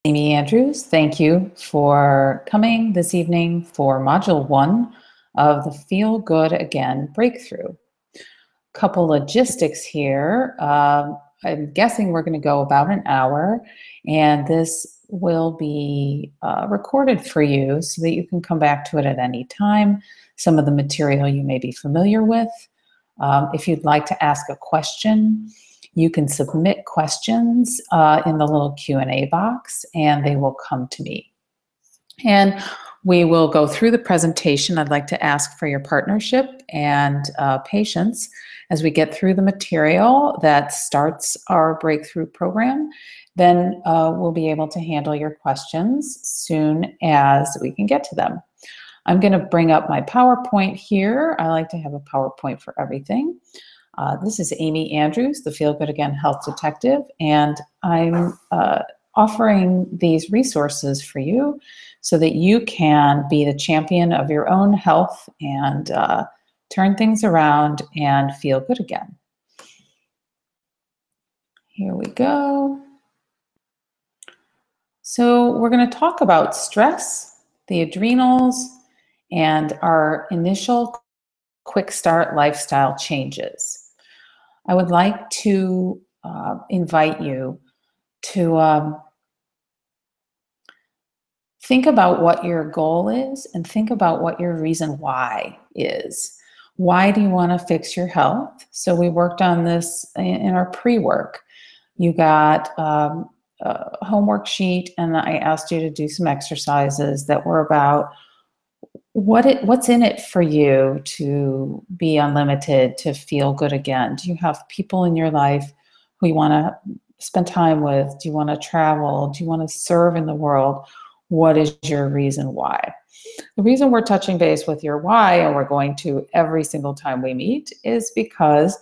Amy Andrews. Thank you for coming this evening for Module 1 of the Feel Good Again Breakthrough. Couple logistics here. I'm guessing we're going to go about an hour, and this will be recorded for you so that you can come back to it at any time. Some of the material you may be familiar with. If you'd like to ask a question, you can submit questions in the little Q&A box, and they will come to me. And we will go through the presentation. I'd like to ask for your partnership and patience as we get through the material that starts our breakthrough program. Then we'll be able to handle your questions soon as we can get to them. I'm going to bring up my PowerPoint here. I like to have a PowerPoint for everything. This is Amy Andrews, the Feel Good Again Health Detective, and I'm offering these resources for you so that you can be the champion of your own health and turn things around and feel good again. Here we go. So we're going to talk about stress, the adrenals, and our initial quick start lifestyle changes. I would like to invite you to think about what your goal is and think about what your reason why is. Why do you want to fix your health? So we worked on this in our pre-work. You got a homework sheet, and I asked you to do some exercises that were about what's in it for you to be unlimited, to feel good again. Do you have people in your life who you want to spend time with? Do you want to travel? Do you want to serve in the world? What is your reason why? The reason we're touching base with your why, and we're going to every single time we meet, is because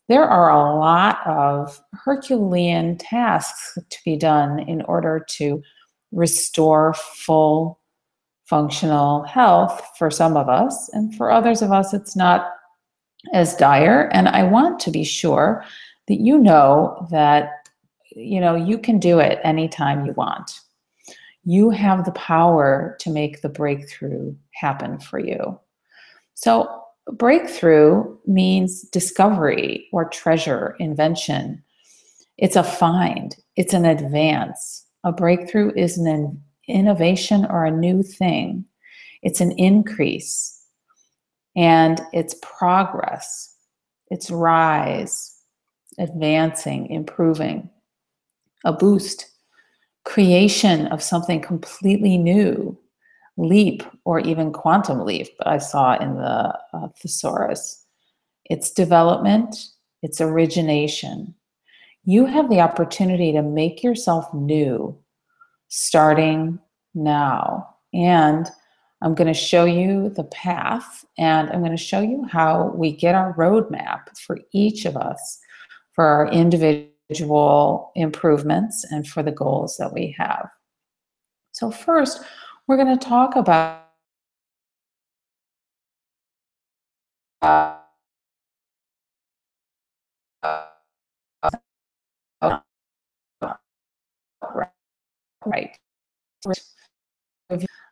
there are a lot of Herculean tasks to be done in order to restore full functional health for some of us, and for others of us it's not as dire. And I want to be sure that you know that you can do it anytime you want. You have the power to make the breakthrough happen for you. So breakthrough means discovery or treasure, invention. It's a find, it's an advance. A breakthrough is an innovation or a new thing. It's an increase, and it's progress. It's rise, advancing, improving, a boost, creation of something completely new, leap, or even quantum leap, I saw in the thesaurus. It's development, it's origination. You have the opportunity to make yourself new starting now. And I'm going to show you the path, and I'm going to show you how we get our roadmap for each of us for our individual improvements and for the goals that we have. So first, we're going to talk about right.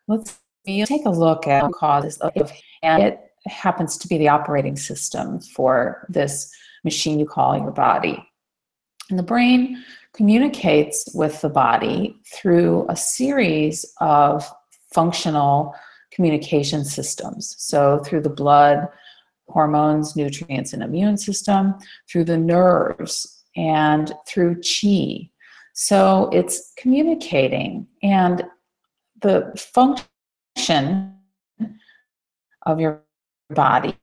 Let's take a look at causes of, and it happens to be the operating system for this machine you call your body. And the brain communicates with the body through a series of functional communication systems. So through the blood, hormones, nutrients, and immune system, through the nerves, and through chi. So it's communicating, and the function of your body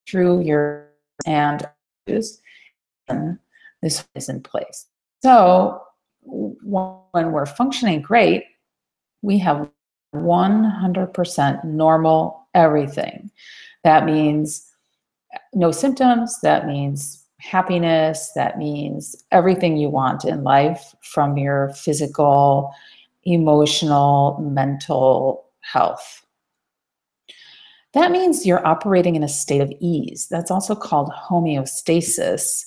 through your and this is in place. So when we're functioning great, we have 100% normal everything. That means no symptoms, that means happiness, that means everything you want in life from your physical, emotional, mental health. That means you're operating in a state of ease. That's also called homeostasis.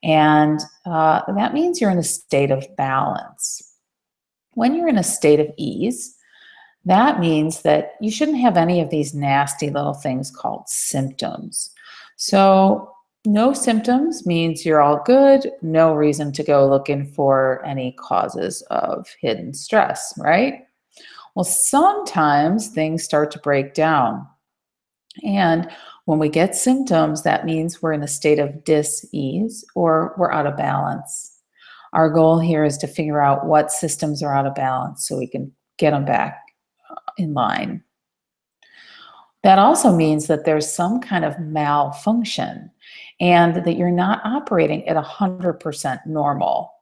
And that means you're in a state of balance. When you're in a state of ease, that means that you shouldn't have any of these nasty little things called symptoms. So, no symptoms means you're all good, no reason to go looking for any causes of hidden stress, right? Well, sometimes things start to break down. And when we get symptoms, that means we're in a state of dis-ease or we're out of balance. Our goal here is to figure out what systems are out of balance so we can get them back in line. That also means that there's some kind of malfunction and that you're not operating at 100% normal.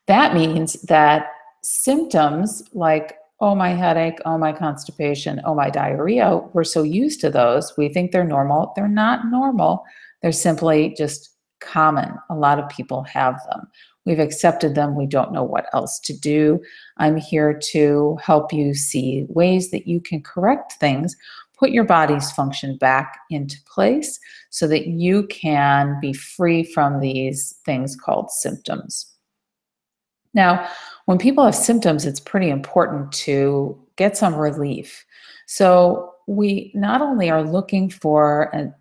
That means that symptoms like, oh, my headache, oh, my constipation, oh, my diarrhea, we're so used to those, we think they're normal. They're not normal. They're simply just common. A lot of people have them. We've accepted them. We don't know what else to do. I'm here to help you see ways that you can correct things, put your body's function back into place so that you can be free from these things called symptoms. Now, when people have symptoms, it's pretty important to get some relief. So we not only are looking for and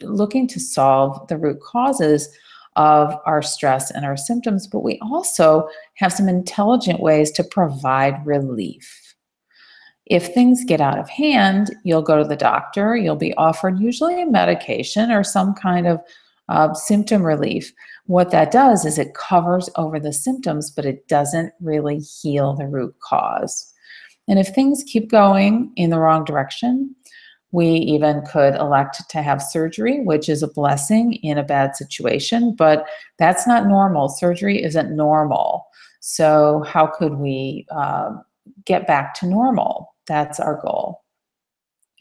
looking to solve the root causes of our stress and our symptoms, but we also have some intelligent ways to provide relief. If things get out of hand, you'll go to the doctor, you'll be offered usually a medication or some kind of symptom relief. What that does is it covers over the symptoms, but it doesn't really heal the root cause. And if things keep going in the wrong direction, we even could elect to have surgery, which is a blessing in a bad situation, but that's not normal. Surgery isn't normal. So how could we get back to normal? That's our goal.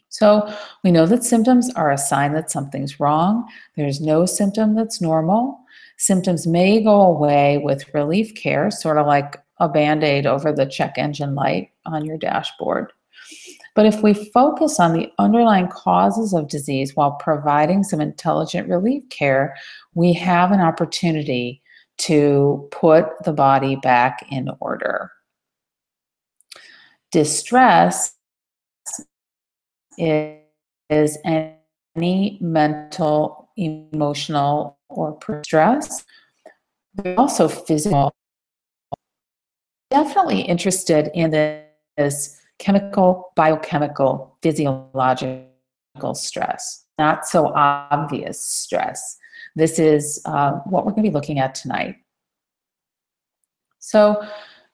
So we know that symptoms are a sign that something's wrong. There's no symptom that's normal. Symptoms may go away with relief care, sort of like a Band-Aid over the check engine light on your dashboard. But if we focus on the underlying causes of disease while providing some intelligent relief care, we have an opportunity to put the body back in order. Distress is any mental, emotional, or stress. But also physical. Definitely interested in this chemical, biochemical, physiological stress, not so obvious stress. This is what we're going to be looking at tonight. So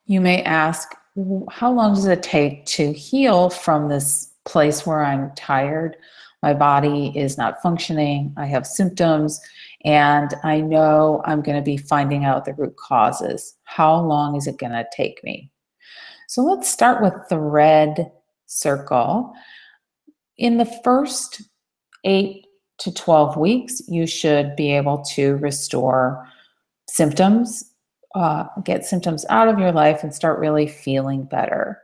you may ask, how long does it take to heal from this place where I'm tired, my body is not functioning, I have symptoms, and I know I'm going to be finding out the root causes? How long is it going to take me? So let's start with the red circle. In the first 8 to 12 weeks, you should be able to restore symptoms, get symptoms out of your life and start really feeling better.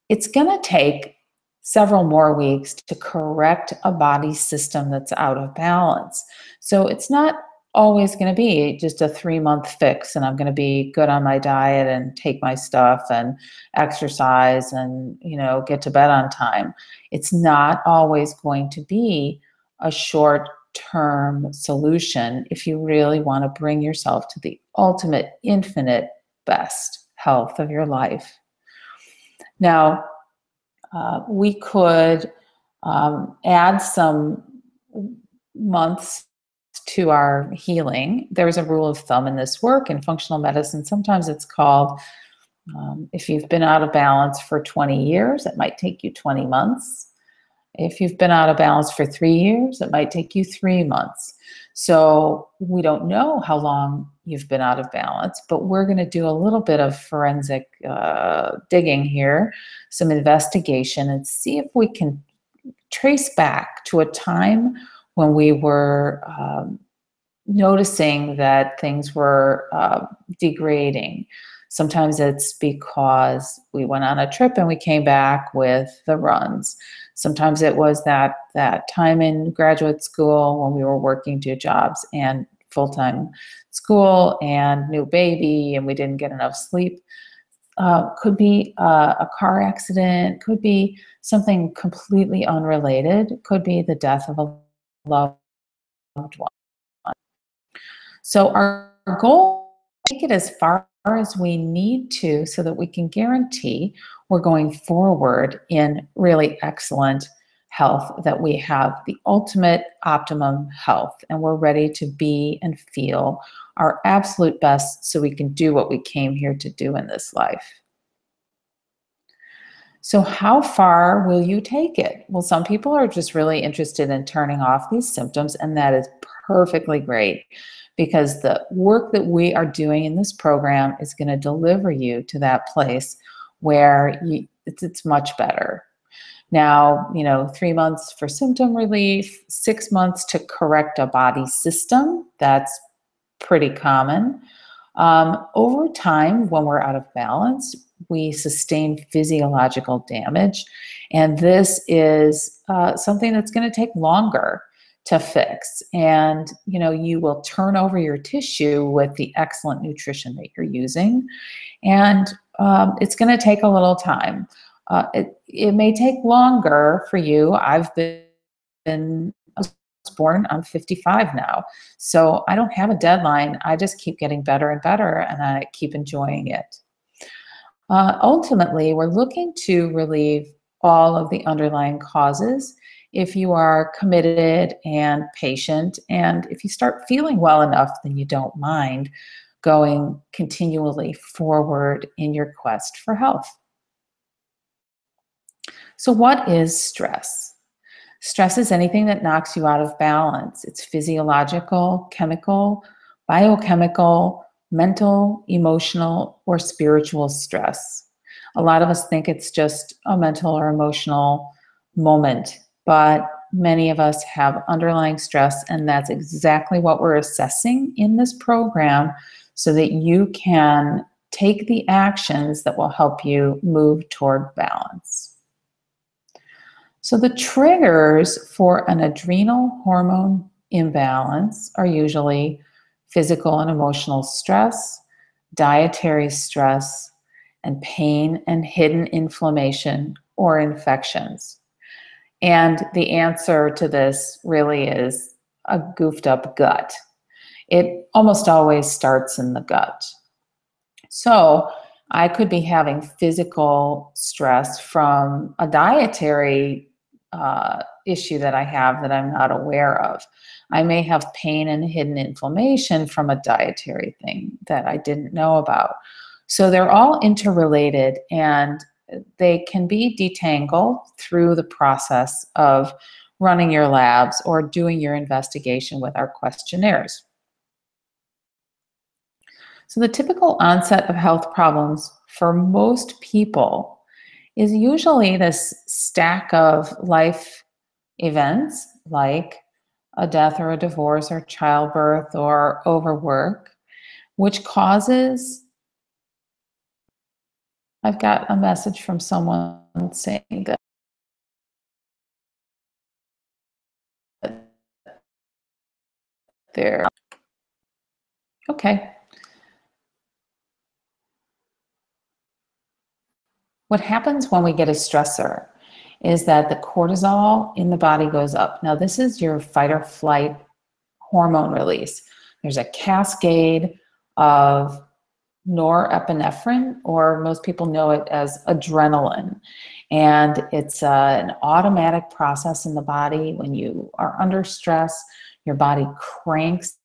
It's going to take several more weeks to correct a body system that's out of balance. So it's not always going to be just a 3-month fix and I'm going to be good on my diet and take my stuff and exercise and, get to bed on time. It's not always going to be a short-term solution if you really want to bring yourself to the ultimate, infinite best health of your life. Now, we could add some months to our healing. There's a rule of thumb in this work in functional medicine. Sometimes it's called, if you've been out of balance for 20 years, it might take you 20 months. If you've been out of balance for 3 years, it might take you 3 months. So we don't know how long you've been out of balance, but we're going to do a little bit of forensic digging here, some investigation, and see if we can trace back to a time when we were noticing that things were degrading. Sometimes it's because we went on a trip and we came back with the runs. Sometimes it was that time in graduate school when we were working 2 jobs and full-time school and new baby, and we didn't get enough sleep. Could be a car accident, could be something completely unrelated, could be the death of a loved one. So our goal is to take it as far as we need to so that we can guarantee we're going forward in really excellent health, that we have the ultimate optimum health and we're ready to be and feel our absolute best so we can do what we came here to do in this life. So how far will you take it? Well, some people are just really interested in turning off these symptoms, and that is perfectly great, because the work that we are doing in this program is going to deliver you to that place where it's much better. Now, 3 months for symptom relief, 6 months to correct a body system. That's pretty common. Over time, when we're out of balance, we sustain physiological damage. And this is something that's going to take longer to fix. And, you will turn over your tissue with the excellent nutrition that you're using. And it's going to take a little time. It may take longer for you. I've been born, I'm 55 now. So I don't have a deadline. I just keep getting better and better, and I keep enjoying it. Ultimately, we're looking to relieve all of the underlying causes if you are committed and patient, and if you start feeling well enough, then you don't mind going continually forward in your quest for health. So what is stress? Stress is anything that knocks you out of balance. It's physiological, chemical, biochemical, mental, emotional, or spiritual stress. A lot of us think it's just a mental or emotional moment, but many of us have underlying stress, and that's exactly what we're assessing in this program so that you can take the actions that will help you move toward balance. So the triggers for an adrenal hormone imbalance are usually physical and emotional stress, dietary stress, and pain and hidden inflammation or infections. And the answer to this really is a goofed up gut. It almost always starts in the gut. So I could be having physical stress from a dietary issue that I have that I'm not aware of. I may have pain and hidden inflammation from a dietary thing that I didn't know about. So they're all interrelated, and they can be detangled through the process of running your labs or doing your investigation with our questionnaires. So the typical onset of health problems for most people is usually this stack of life events like a death or a divorce or childbirth or overwork, which causes, I've got a message from someone saying that they're, okay. What happens when we get a stressor is that the cortisol in the body goes up. Now, this is your fight or flight hormone release. There's a cascade of norepinephrine, or most people know it as adrenaline. And it's an automatic process in the body. When you are under stress, your body cranks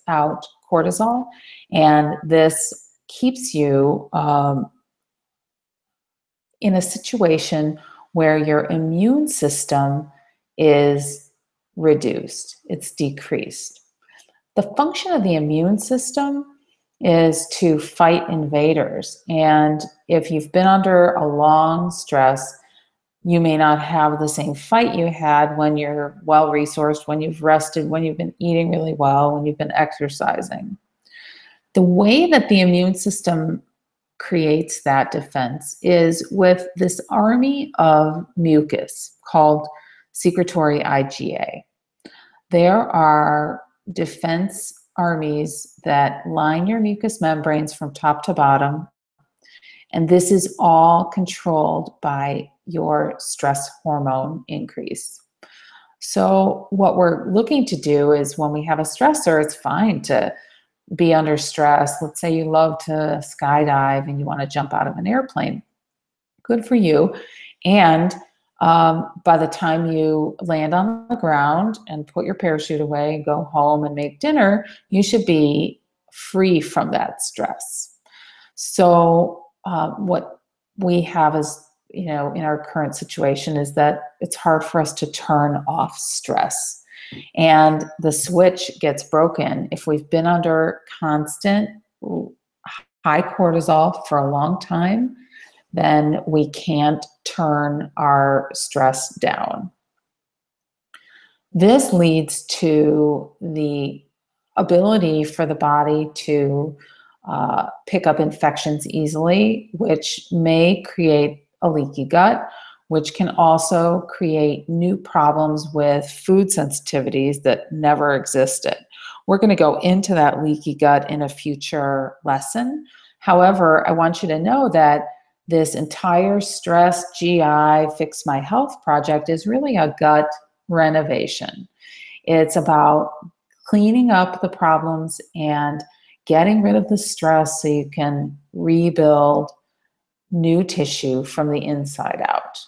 out cortisol, and this keeps you in a situation where your immune system is reduced, it's decreased. The function of the immune system is to fight invaders. And if you've been under a long stress, you may not have the same fight you had when you're well-resourced, when you've rested, when you've been eating really well, when you've been exercising. The way that the immune system creates that defense is with this army of mucus called secretory IgA. There are defense armies that line your mucous membranes from top to bottom. And this is all controlled by your stress hormone increase. So what we're looking to do is when we have a stressor, it's fine to be under stress. Let's say you love to skydive and you want to jump out of an airplane. Good for you. And by the time you land on the ground and put your parachute away, go home and make dinner, you should be free from that stress. So what we have is, in our current situation is that it's hard for us to turn off stress. And the switch gets broken if we've been under constant high cortisol for a long time. Then we can't turn our stress down. This leads to the ability for the body to pick up infections easily, which may create a leaky gut, which can also create new problems with food sensitivities that never existed. We're going to go into that leaky gut in a future lesson. However, I want you to know that this entire stress GI Fix My Health project is really a gut renovation. It's about cleaning up the problems and getting rid of the stress so you can rebuild new tissue from the inside out.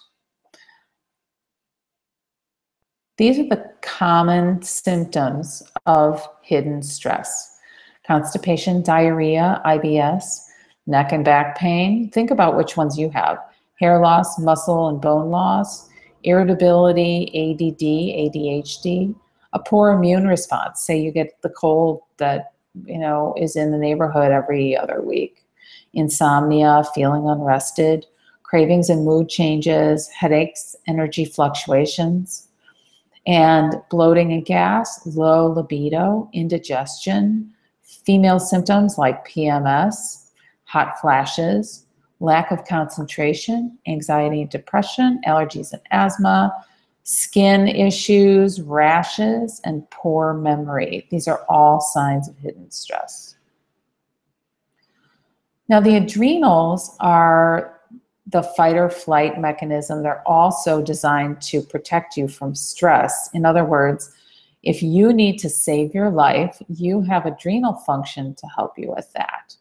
These are the common symptoms of hidden stress: constipation, diarrhea, IBS, neck and back pain. Think about which ones you have: hair loss, muscle and bone loss, irritability, ADD, ADHD, a poor immune response. Say you get the cold that is in the neighborhood every other week. Insomnia, feeling unrested, cravings and mood changes, headaches, energy fluctuations, and bloating and gas, low libido, indigestion, female symptoms like PMS, hot flashes, lack of concentration, anxiety and depression, allergies and asthma, skin issues, rashes, and poor memory. These are all signs of hidden stress. Now, the adrenals are the fight or flight mechanism. They're also designed to protect you from stress. In other words, if you need to save your life, you have adrenal function to help you with that.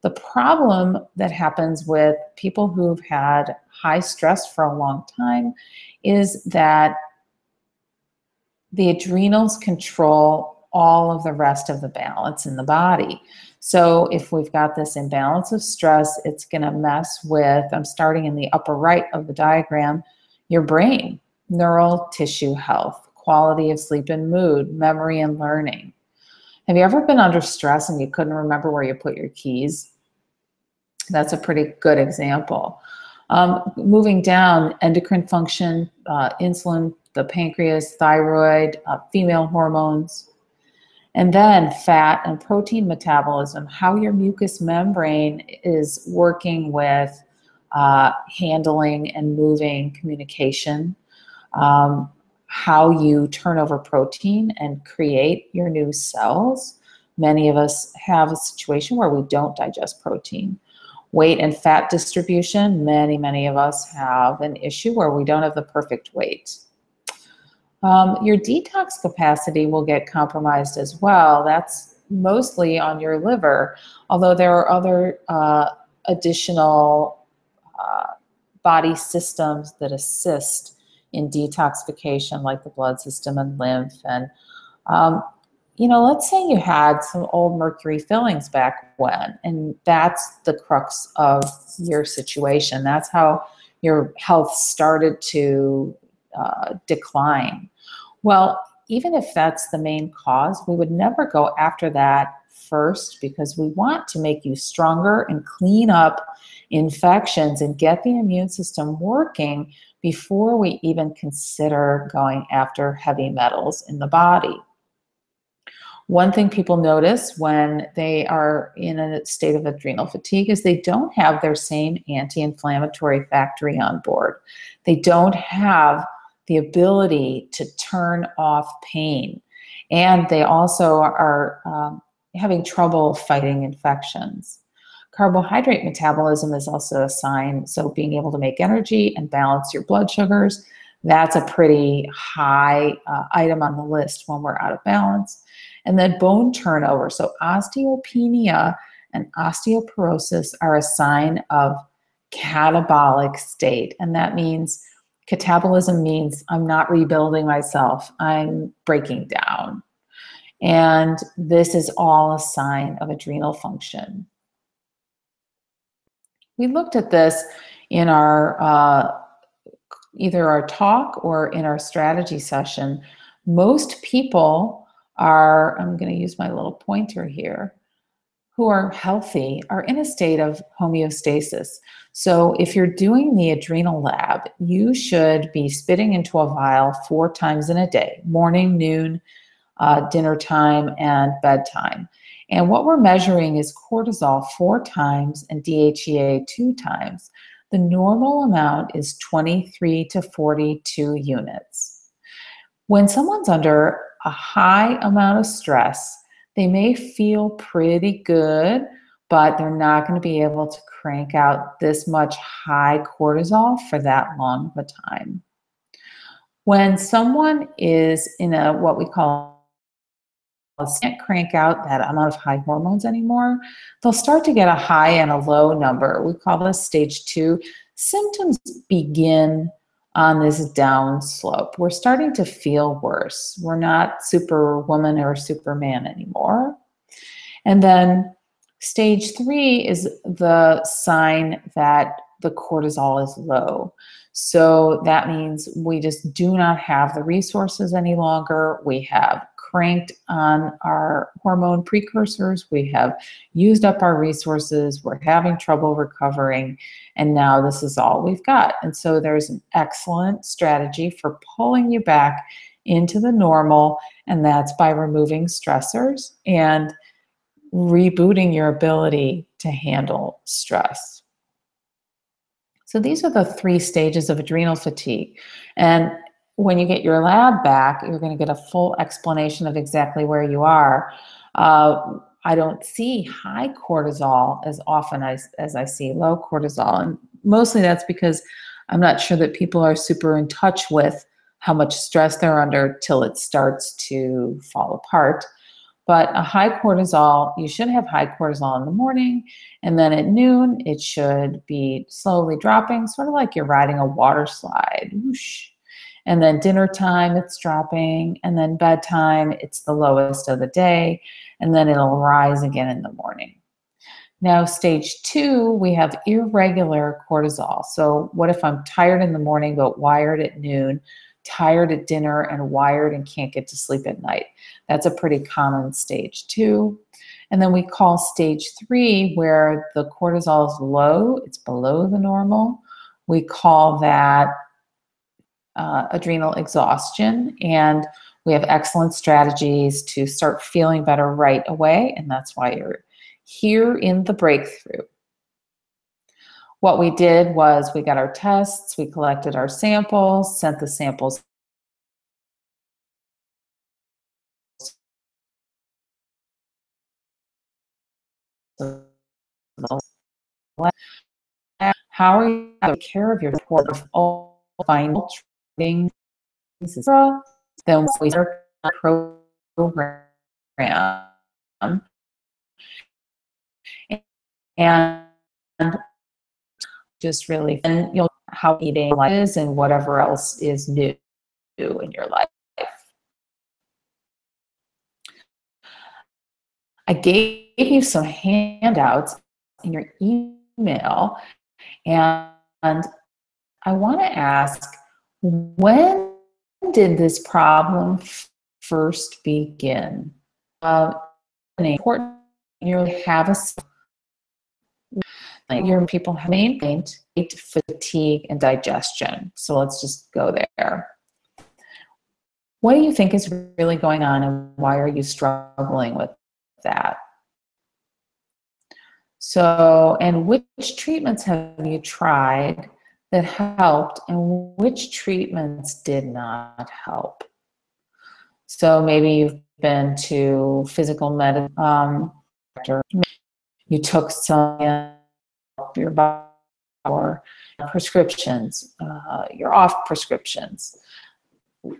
The problem that happens with people who've had high stress for a long time is that the adrenals control all of the rest of the balance in the body. So if we've got this imbalance of stress, it's going to mess with, I'm starting in the upper right of the diagram, your brain, neural tissue health, quality of sleep and mood, memory and learning. Have you ever been under stress and you couldn't remember where you put your keys? That's a pretty good example. Moving down, endocrine function, insulin, the pancreas, thyroid, female hormones, and then fat and protein metabolism, how your mucous membrane is working with handling and moving communication, how you turn over protein and create your new cells. Many of us have a situation where we don't digest protein. Weight and fat distribution, many of us have an issue where we don't have the perfect weight. Your detox capacity will get compromised as well. That's mostly on your liver, although there are other additional body systems that assist in detoxification, like the blood system and lymph. And, let's say you had some old mercury fillings back when, and that's the crux of your situation. That's how your health started to decline. Well, even if that's the main cause, we would never go after that first, because we want to make you stronger and clean up infections and get the immune system working before we even consider going after heavy metals in the body. One thing people notice when they are in a state of adrenal fatigue is they don't have their same anti-inflammatory factory on board. They don't have the ability to turn off pain. And they also are having trouble fighting infections. Carbohydrate metabolism is also a sign, so being able to make energy and balance your blood sugars, that's a pretty high item on the list when we're out of balance. And then bone turnover, so osteopenia and osteoporosis are a sign of catabolic state, and that means catabolism means I'm not rebuilding myself, I'm breaking down. And this is all a sign of adrenal function. We looked at this in our either our talk or in our strategy session. Most people are, I'm going to use my little pointer here, who are healthy are in a state of homeostasis. So if you're doing the adrenal lab, you should be spitting into a vial 4 times in a day, morning, noon, dinner time, and bedtime. And what we're measuring is cortisol 4 times and DHEA 2 times. The normal amount is 23 to 42 units. When someone's under a high amount of stress, they may feel pretty good, but they're not going to be able to crank out this much high cortisol for that long of a time. When someone is in a what we call can't crank out that amount of high hormones anymore, they'll start to get a high and a low number. We call this stage 2. Symptoms begin on this down slope. We're starting to feel worse. We're not superwoman or superman anymore. And then stage 3 is the sign that the cortisol is low. So that means we just do not have the resources any longer. We have cranked on our hormone precursors. We have used up our resources. We're having trouble recovering. And now this is all we've got. And so there's an excellent strategy for pulling you back into the normal. And that's by removing stressors and rebooting your ability to handle stress. So these are the 3 stages of adrenal fatigue. And when you get your lab back, you're going to get a full explanation of exactly where you are. I don't see high cortisol as often as I see low cortisol. And mostly that's because I'm not sure that people are super in touch with how much stress they're under till it starts to fall apart. But a high cortisol, you should have high cortisol in the morning, and then at noon, it should be slowly dropping, sort of like you're riding a water slide. Whoosh. And then dinner time, it's dropping, and then bedtime, it's the lowest of the day, and then it'll rise again in the morning. Now, stage 2, we have irregular cortisol. So what if I'm tired in the morning but wired at noon, tired at dinner and wired and can't get to sleep at night? That's a pretty common stage 2. And then we call stage 3 where the cortisol is low, it's below the normal. We call that adrenal exhaustion, and we have excellent strategies to start feeling better right away, and that's why you're here in the breakthrough. What we did was we got our tests, we collected our samples, sent the samples how are you taking care of your final trading? Then we start a program and just really, and you'll how eating is and whatever else is new in your life. I gave you some handouts in your email, and I want to ask, when did this problem first begin? Important, you have your people have maintained fatigue and digestion. So let's just go there. What do you think is really going on, and why are you struggling with that? So, and which treatments have you tried that helped, and which treatments did not help? So maybe you've been to physical medicine, doctor, you took some your body or prescriptions, you're off prescriptions.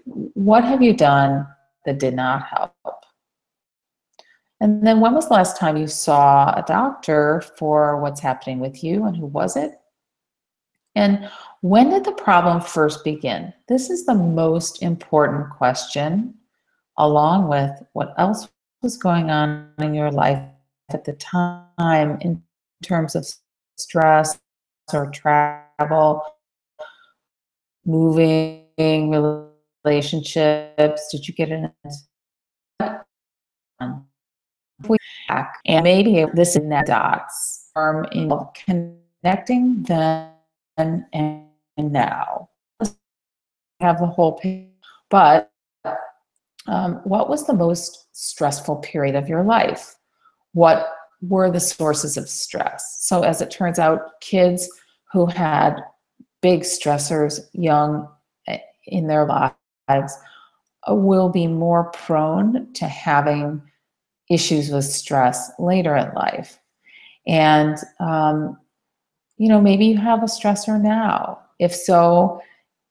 What have you done that did not help? And then when was the last time you saw a doctor for what's happening with you, and who was it? And when did the problem first begin? This is the most important question, along with what else was going on in your life at the time in terms of stress or travel, moving, relationships. Did you get in and maybe this is that dots in connecting then and now. Have the whole picture, but what was the most stressful period of your life? What were the sources of stress? So as it turns out, kids who had big stressors young in their lives will be more prone to having issues with stress later in life. And, maybe you have a stressor now. If so,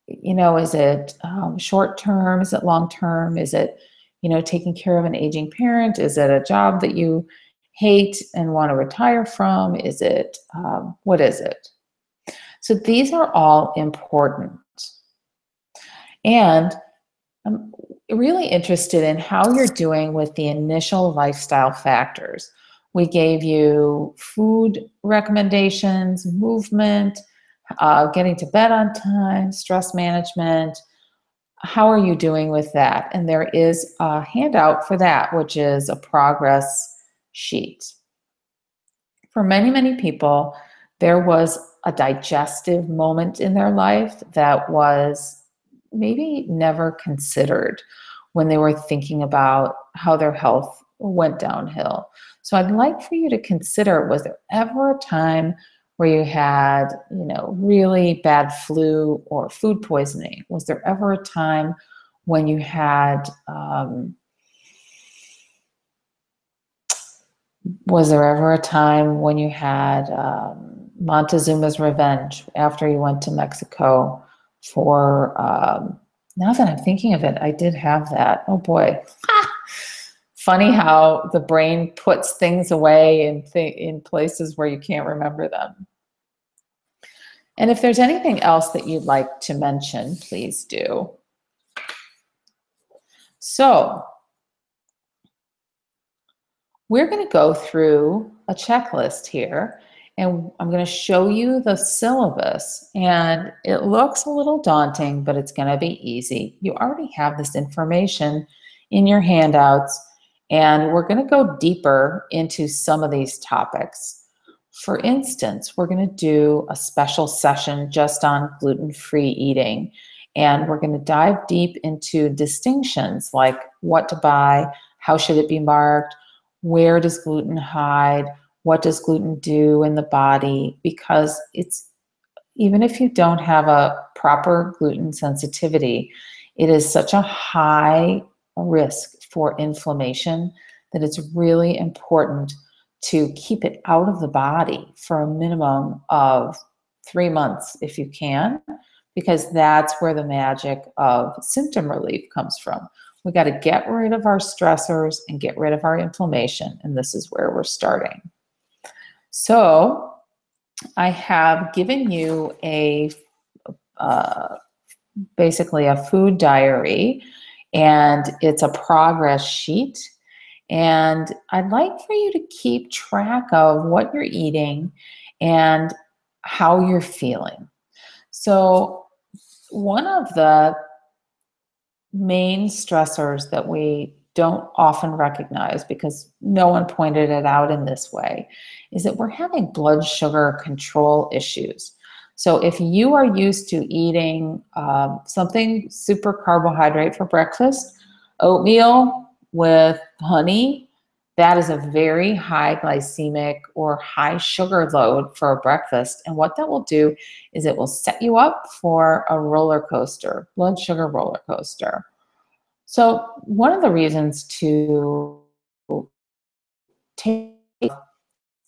is it short term? Is it long term? Is it, taking care of an aging parent? Is it a job that you hate and want to retire from? Is it, what is it? So these are all important. And I'm really interested in how you're doing with the initial lifestyle factors. We gave you food recommendations, movement, getting to bed on time, stress management. How are you doing with that? And there is a handout for that, which is a progress sheet. For many, many people, there was a digestive moment in their life that was maybe never considered when they were thinking about how their health went downhill. So I'd like for you to consider, was there ever a time where you had, really bad flu or food poisoning? Was there ever a time when you had, Montezuma's Revenge after you went to Mexico for, now that I'm thinking of it, I did have that. Oh boy. Funny how the brain puts things away in places where you can't remember them. And if there's anything else that you'd like to mention, please do. So we're going to go through a checklist here, and I'm going to show you the syllabus. And it looks a little daunting, but it's going to be easy. You already have this information in your handouts, and we're going to go deeper into some of these topics. For instance, we're going to do a special session just on gluten-free eating, and we're going to dive deep into distinctions like what to buy, how should it be marked, where does gluten hide, what does gluten do in the body, because it's, even if you don't have a proper gluten sensitivity, it is such a high risk for inflammation that it's really important to keep it out of the body for a minimum of 3 months if you can, because that's where the magic of symptom relief comes from. We got to get rid of our stressors and get rid of our inflammation, and this is where we're starting. So I have given you basically a food diary, and it's a progress sheet. And I'd like for you to keep track of what you're eating and how you're feeling. So one of the main stressors that we don't often recognize, because no one pointed it out in this way, is that we're having blood sugar control issues. So if you are used to eating something super carbohydrate for breakfast, oatmeal with honey, that is a very high glycemic or high sugar load for a breakfast. And what that will do is it will set you up for a roller coaster, blood sugar roller coaster. So one of the reasons to take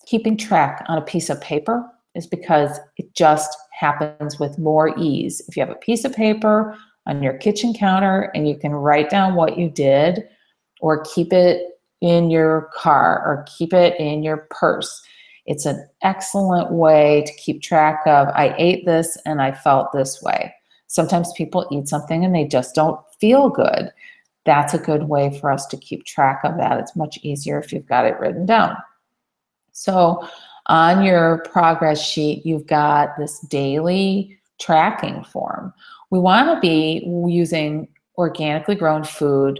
keeping track on a piece of paper is because it just happens with more ease. If you have a piece of paper on your kitchen counter and you can write down what you did, or keep it in your car, or keep it in your purse, it's an excellent way to keep track of, I ate this and I felt this way. Sometimes people eat something and they just don't feel good. That's a good way for us to keep track of that. It's much easier if you've got it written down. So on your progress sheet, you've got this daily tracking form. We want to be using organically grown food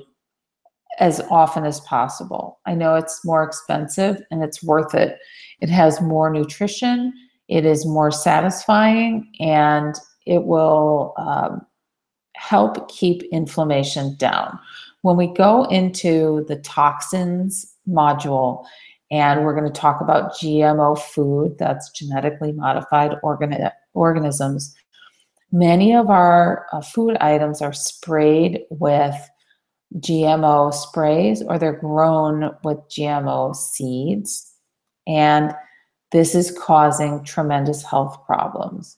as often as possible. I know it's more expensive and it's worth it. It has more nutrition, it is more satisfying, and it will help keep inflammation down. When we go into the toxins module, and we're going to talk about GMO food, that's genetically modified organisms, many of our food items are sprayed with GMO sprays, or they're grown with GMO seeds. And this is causing tremendous health problems.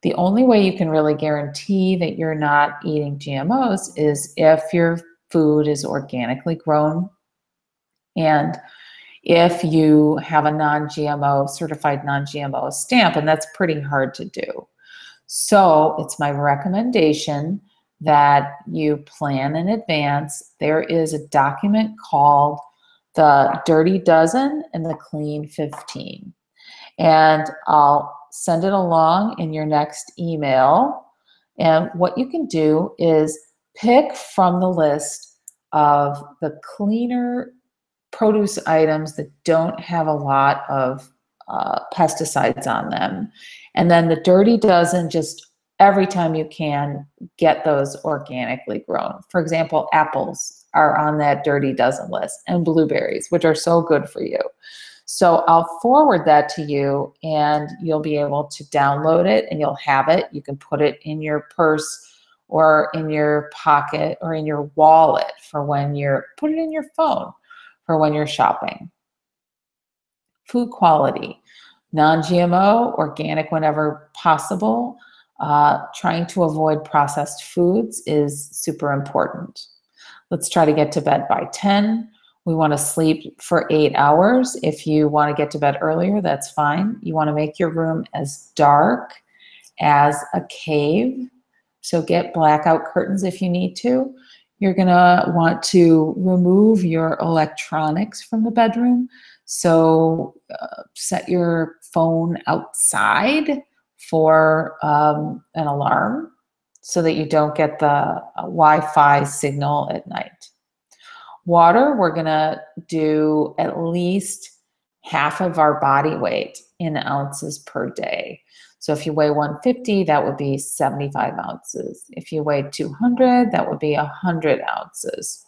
The only way you can really guarantee that you're not eating GMOs is if your food is organically grown, and if you have a non-GMO, certified non-GMO stamp, and that's pretty hard to do. So it's my recommendation that you plan in advance. There is a document called the Dirty Dozen and the Clean 15. And I'll send it along in your next email. And what you can do is pick from the list of the cleaner produce items that don't have a lot of pesticides on them. And then the Dirty Dozen, just every time you can, get those organically grown. For example, apples are on that Dirty Dozen list, and blueberries, which are so good for you. So I'll forward that to you, and you'll be able to download it, and you'll have it. You can put it in your purse or in your pocket or in your wallet for when put it in your phone for when you're shopping. Food quality, non-GMO, organic whenever possible. Trying to avoid processed foods is super important. Let's try to get to bed by 10. We want to sleep for 8 hours. If you want to get to bed earlier, that's fine. You want to make your room as dark as a cave. So get blackout curtains if you need to. You're going to want to remove your electronics from the bedroom. So set your phone outside for an alarm so that you don't get the Wi-Fi signal at night. Water, we're going to do at least half of our body weight in ounces per day. So if you weigh 150, that would be 75 ounces. If you weigh 200, that would be 100 ounces.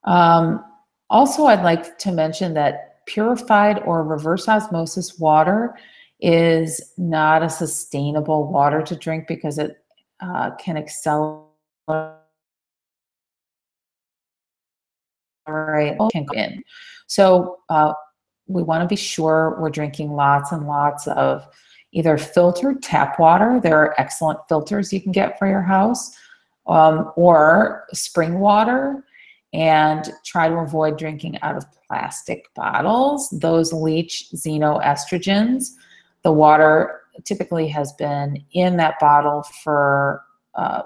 Also, I'd like to mention that purified or reverse osmosis water is not a sustainable water to drink because it can accelerate in. So we want to be sure we're drinking lots and lots of either filtered tap water. There are excellent filters you can get for your house, or spring water, and try to avoid drinking out of plastic bottles. Those leach xenoestrogens. The water typically has been in that bottle for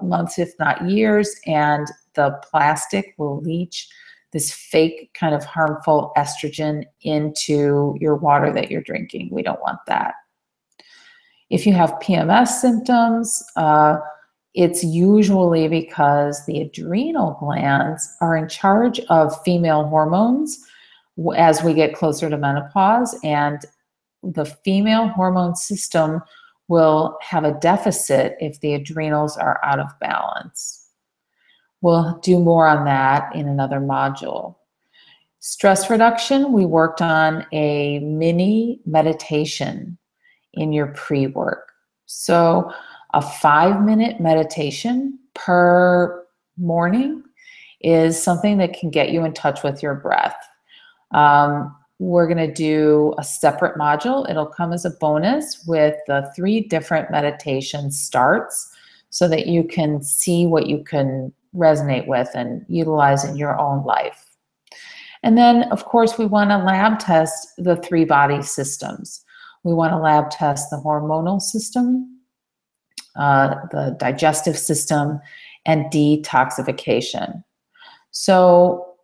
months, if not years, and the plastic will leach this fake kind of harmful estrogen into your water that you're drinking. We don't want that. If you have PMS symptoms, it's usually because the adrenal glands are in charge of female hormones as we get closer to menopause, and the female hormone system will have a deficit if the adrenals are out of balance. We'll do more on that in another module. Stress reduction, we worked on a mini meditation in your pre-work. So a 5-minute meditation per morning is something that can get you in touch with your breath. We're going to do a separate module. It'll come as a bonus with the 3 different meditation starts so that you can see what you can resonate with and utilize in your own life. And then, of course, we want to lab test the 3 body systems. We want to lab test the hormonal system, the digestive system, and detoxification. So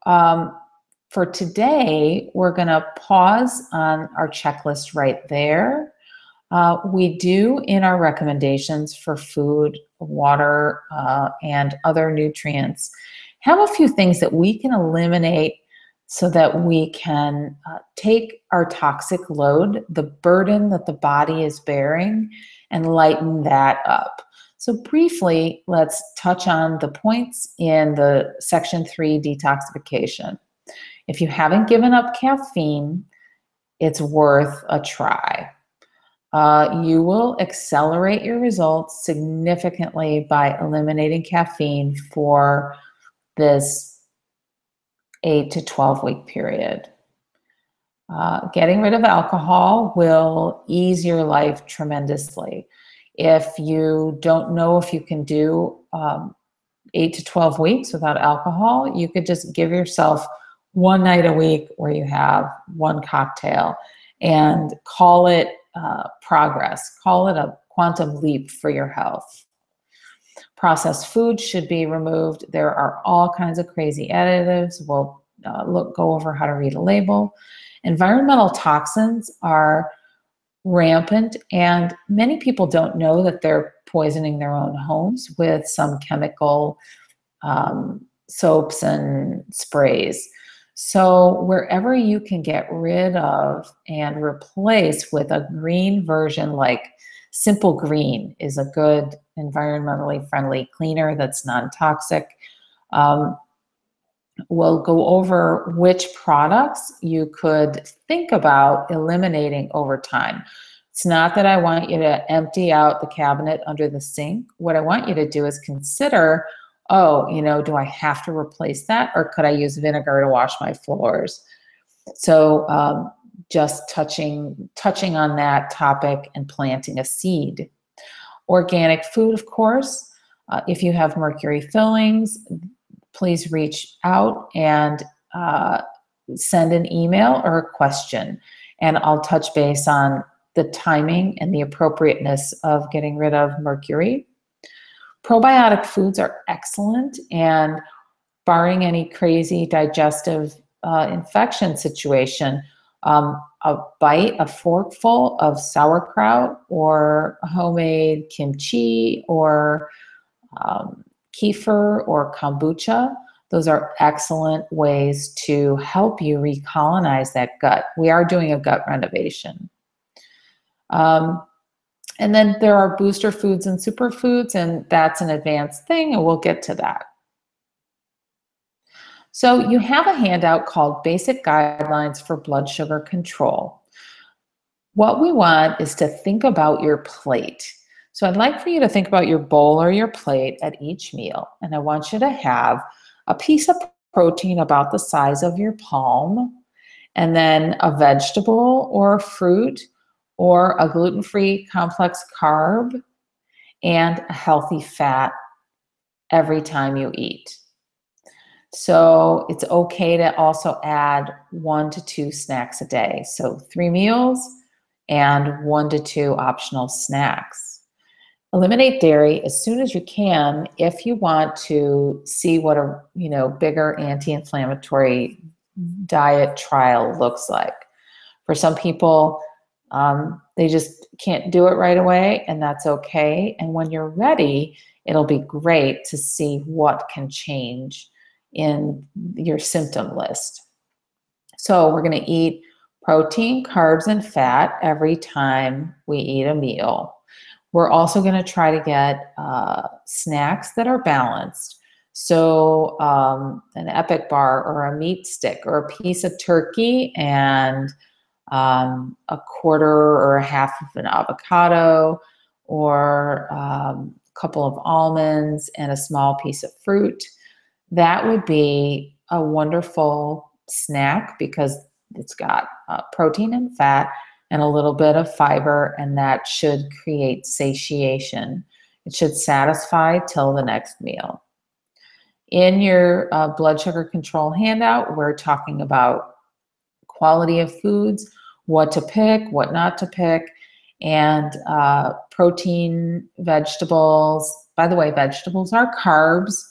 for today, we're going to pause on our checklist right there. We do, in our recommendations for food, water, and other nutrients, have a few things that we can eliminate so that we can take our toxic load, the burden that the body is bearing, and lighten that up. So briefly, let's touch on the points in the Section 3 detoxification. If you haven't given up caffeine, it's worth a try. You will accelerate your results significantly by eliminating caffeine for this 8 to 12 week period. Getting rid of alcohol will ease your life tremendously. If you don't know if you can do 8 to 12 weeks without alcohol, you could just give yourself one night a week where you have one cocktail and call it progress. Call it a quantum leap for your health. Processed food should be removed. There are all kinds of crazy additives. We'll go over how to read a label. Environmental toxins are rampant, and many people don't know that they're poisoning their own homes with some chemical soaps and sprays. So wherever you can get rid of and replace with a green version, like Simple Green is a good environmentally friendly cleaner that's non-toxic. We'll go over which products you could think about eliminating over time. It's not that I want you to empty out the cabinet under the sink. What I want you to do is consider, oh, do I have to replace that, or could I use vinegar to wash my floors? So just touching on that topic and planting a seed. Organic food, of course. If you have mercury fillings, please reach out and send an email or a question, and I'll touch base on the timing and the appropriateness of getting rid of mercury. Probiotic foods are excellent, and barring any crazy digestive infection situation, a forkful of sauerkraut or homemade kimchi or kefir or kombucha, those are excellent ways to help you recolonize that gut. We are doing a gut renovation. And then there are booster foods and superfoods, and that's an advanced thing, and we'll get to that. So you have a handout called Basic Guidelines for Blood Sugar Control. What we want is to think about your plate. So I'd like for you to think about your bowl or your plate at each meal, and I want you to have a piece of protein about the size of your palm, and then a vegetable or a fruit or a gluten-free complex carb and a healthy fat every time you eat. So it's okay to also add 1 to 2 snacks a day. So 3 meals and 1 to 2 optional snacks. Eliminate dairy as soon as you can if you want to see what a bigger anti-inflammatory diet trial looks like. For some people, they just can't do it right away, and that's okay. And when you're ready, it'll be great to see what can change in your symptom list. So we're going to eat protein, carbs, and fat every time we eat a meal. We're also going to try to get snacks that are balanced. So an Epic bar or a meat stick or a piece of turkey and a quarter or a half of an avocado or couple of almonds, and a small piece of fruit. That would be a wonderful snack because it's got protein and fat and a little bit of fiber, and that should create satiation. It should satisfy till the next meal. In your blood sugar control handout, we're talking about quality of foods, what to pick, what not to pick, and protein, vegetables. By the way, vegetables are carbs.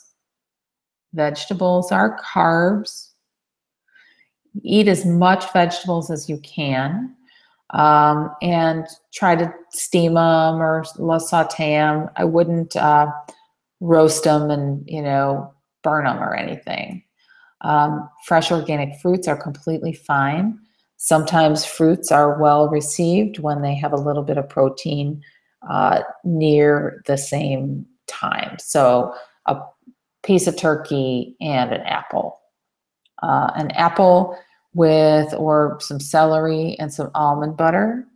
Vegetables are carbs. Eat as much vegetables as you can, and try to steam them or saute them. I wouldn't roast them and, burn them or anything. Fresh organic fruits are completely fine. Sometimes fruits are well received when they have a little bit of protein near the same time. So a piece of turkey and an apple. An apple with or some celery and some almond butter.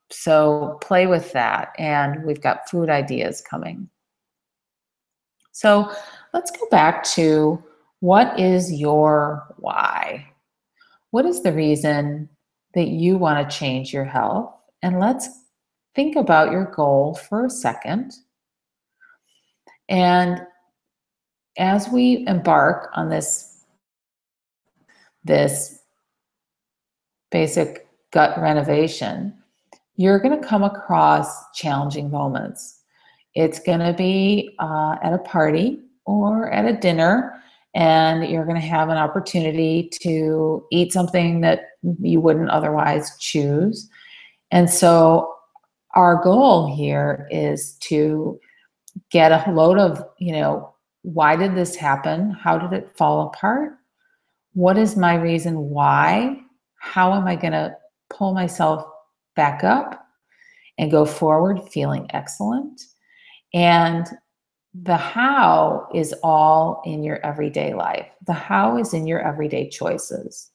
So play with that, and we've got food ideas coming. So let's go back to, what is your why? What is the reason that you want to change your health? And let's think about your goal for a second. And as we embark on this basic gut renovation, you're going to come across challenging moments. It's going to be at a party or at a dinner, and you're going to have an opportunity to eat something that you wouldn't otherwise choose. And so our goal here is to get a load of, why did this happen? How did it fall apart? What is my reason why? How am I going to pull myself back up and go forward feeling excellent? And the how is all in your everyday life. The how is in your everyday choices.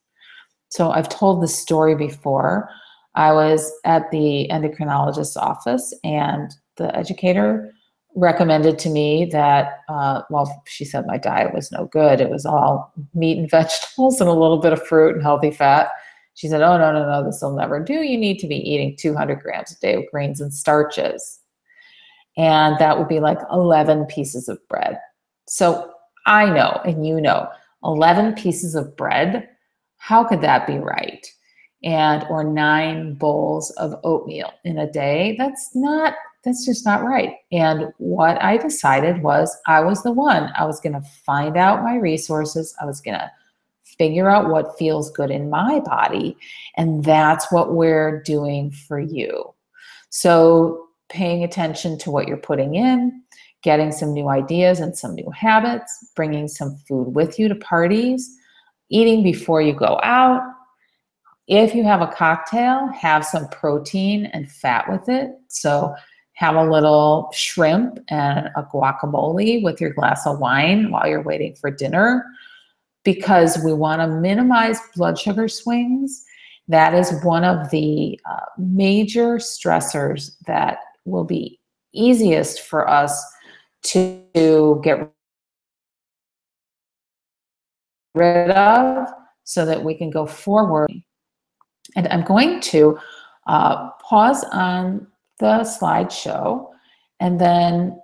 So I've told this story before. I was at the endocrinologist's office, and the educator recommended to me that, she said my diet was no good. It was all meat and vegetables and a little bit of fruit and healthy fat. She said, oh, no, this will never do. You need to be eating 200 grams a day of grains and starches. And that would be like 11 pieces of bread. So I know, and 11 pieces of bread, how could that be right? Or 9 bowls of oatmeal in a day, that's just not right. And what I decided was I was the one. I was going to find out my resources. I was going to figure out what feels good in my body. And that's what we're doing for you. So paying attention to what you're putting in, getting some new ideas and some new habits, bringing some food with you to parties, eating before you go out. If you have a cocktail, have some protein and fat with it. So have a little shrimp and a guacamole with your glass of wine while you're waiting for dinner, because we want to minimize blood sugar swings. That is one of the major stressors that will be easiest for us to get rid of so that we can go forward. And I'm going to pause on the slideshow, and then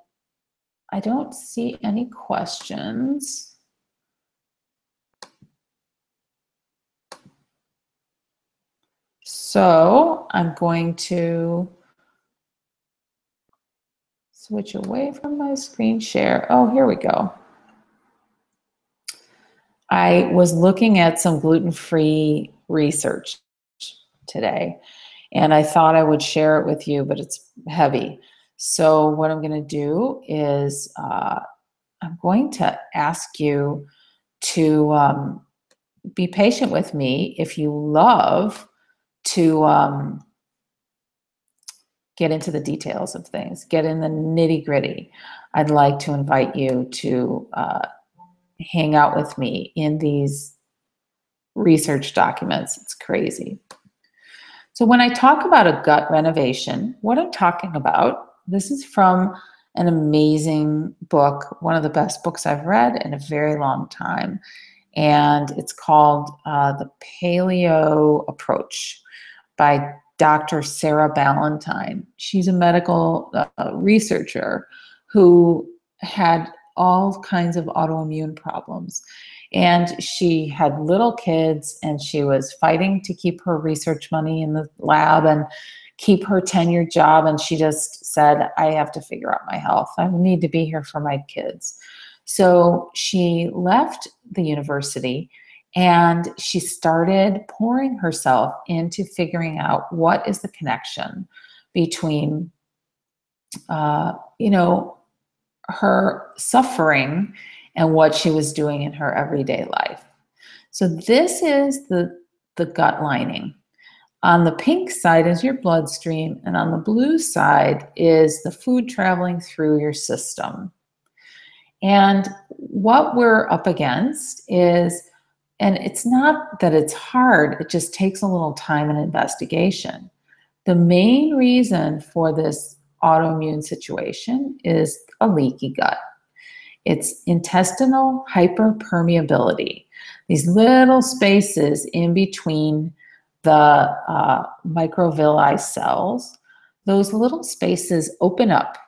I don't see any questions. So I'm going to switch away from my screen share. Oh, here we go. I was looking at some gluten-free research today, and I thought I would share it with you, but it's heavy. So what I'm going to do is I'm going to ask you to be patient with me if you love to get into the details of things, get in the nitty-gritty. I'd like to invite you to hang out with me in these research documents. It's crazy. So when I talk about a gut renovation, what I'm talking about, this is from an amazing book, one of the best books I've read in a very long time. And it's called The Paleo Approach by Dr. Sarah Ballantyne. She's a medical researcher who had all kinds of autoimmune problems. And she had little kids, and she was fighting to keep her research money in the lab and keep her tenured job. And she just said, I have to figure out my health. I need to be here for my kids. So she left the university and she started pouring herself into figuring out what is the connection between, you know, her suffering and what she was doing in her everyday life. So this is the gut lining. On the pink side is your bloodstream, and on the blue side is the food traveling through your system. And what we're up against is, and it's not that it's hard, it just takes a little time and investigation. The main reason for this autoimmune situation is a leaky gut. It's intestinal hyperpermeability. These little spaces in between the microvilli cells, those little spaces open up,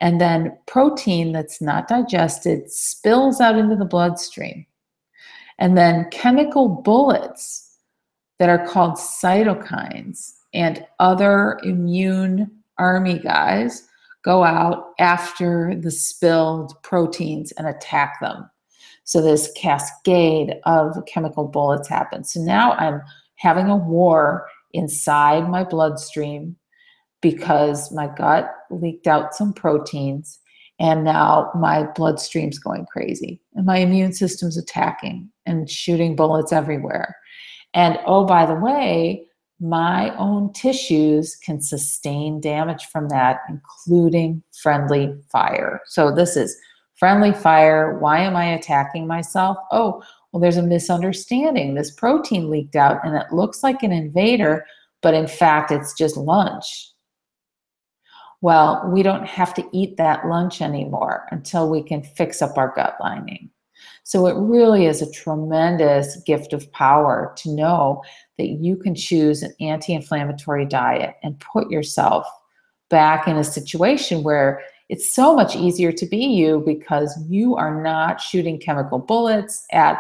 and then protein that's not digested spills out into the bloodstream. And then chemical bullets that are called cytokines and other immune army guys go out after the spilled proteins and attack them. So this cascade of chemical bullets happens. So now I'm having a war inside my bloodstream because my gut leaked out some proteins, and now my bloodstream's going crazy and my immune system's attacking and shooting bullets everywhere. And oh, by the way, my own tissues can sustain damage from that, including friendly fire. So this is friendly fire. Why am I attacking myself? Oh, well, there's a misunderstanding. This protein leaked out and it looks like an invader, but in fact, it's just lunch. Well, we don't have to eat that lunch anymore until we can fix up our gut lining. So it really is a tremendous gift of power to know that you can choose an anti-inflammatory diet and put yourself back in a situation where it's so much easier to be you because you are not shooting chemical bullets at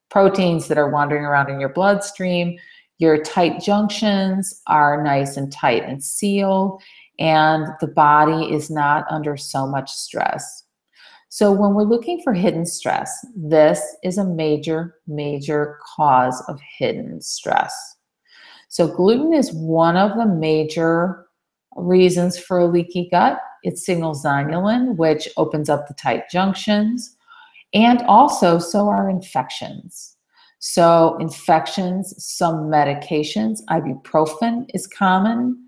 proteins that are wandering around in your bloodstream. Your tight junctions are nice and tight and sealed, and the body is not under so much stress. So when we're looking for hidden stress, this is a major, major cause of hidden stress. So gluten is one of the major reasons for a leaky gut. It signals zonulin, which opens up the tight junctions, and also so are infections. So infections, some medications, ibuprofen is common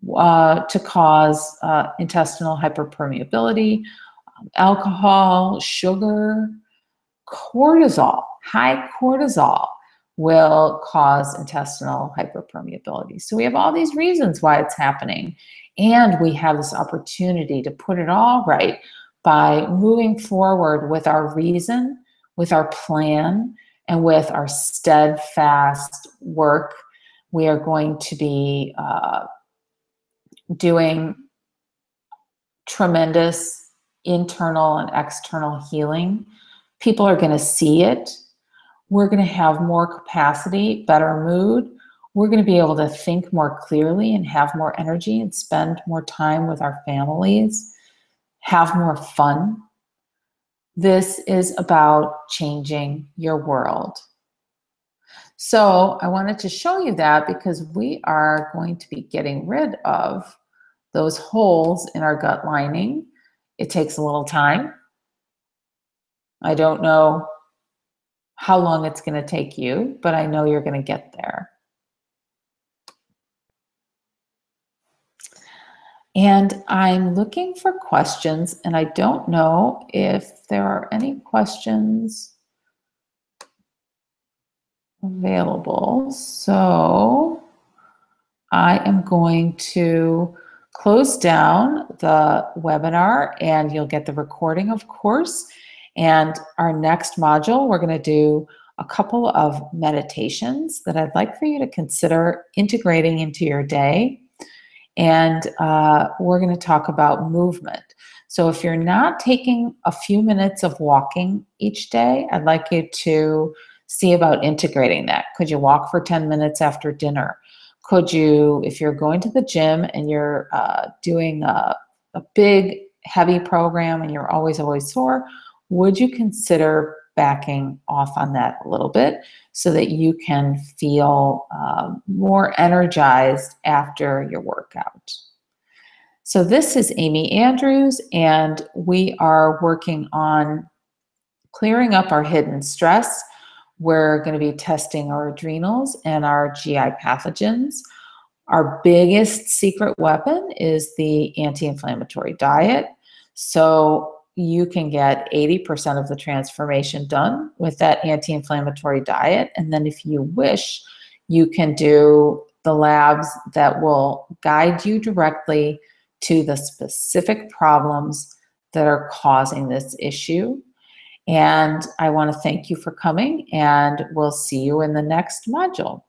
to cause intestinal hyperpermeability. Alcohol, sugar, cortisol, high cortisol will cause intestinal hyperpermeability. So we have all these reasons why it's happening. And we have this opportunity to put it all right by moving forward with our reason, with our plan, and with our steadfast work. We are going to be doing tremendous internal and external healing. People are going to see it. We're going to have more capacity, better mood. We're going to be able to think more clearly and have more energy and spend more time with our families, have more fun. This is about changing your world. So I wanted to show you that because we are going to be getting rid of those holes in our gut lining. It takes a little time. I don't know how long it's going to take you, but I know you're going to get there. And I'm looking for questions, and I don't know if there are any questions available. So I am going to close down the webinar and you'll get the recording, of course. And our next module, we're going to do a couple of meditations that I'd like for you to consider integrating into your day. And we're going to talk about movement. So if you're not taking a few minutes of walking each day, I'd like you to see about integrating that. Could you walk for 10 minutes after dinner? Could you, if you're going to the gym and you're doing a big, heavy program and you're always sore, would you consider backing off on that a little bit so that you can feel more energized after your workout? So this is Amy Andrews, and we are working on clearing up our hidden stress. We're going to be testing our adrenals and our GI pathogens. Our biggest secret weapon is the anti-inflammatory diet. So you can get 80% of the transformation done with that anti-inflammatory diet. And then if you wish, you can do the labs that will guide you directly to the specific problems that are causing this issue. And I want to thank you for coming, and we'll see you in the next module.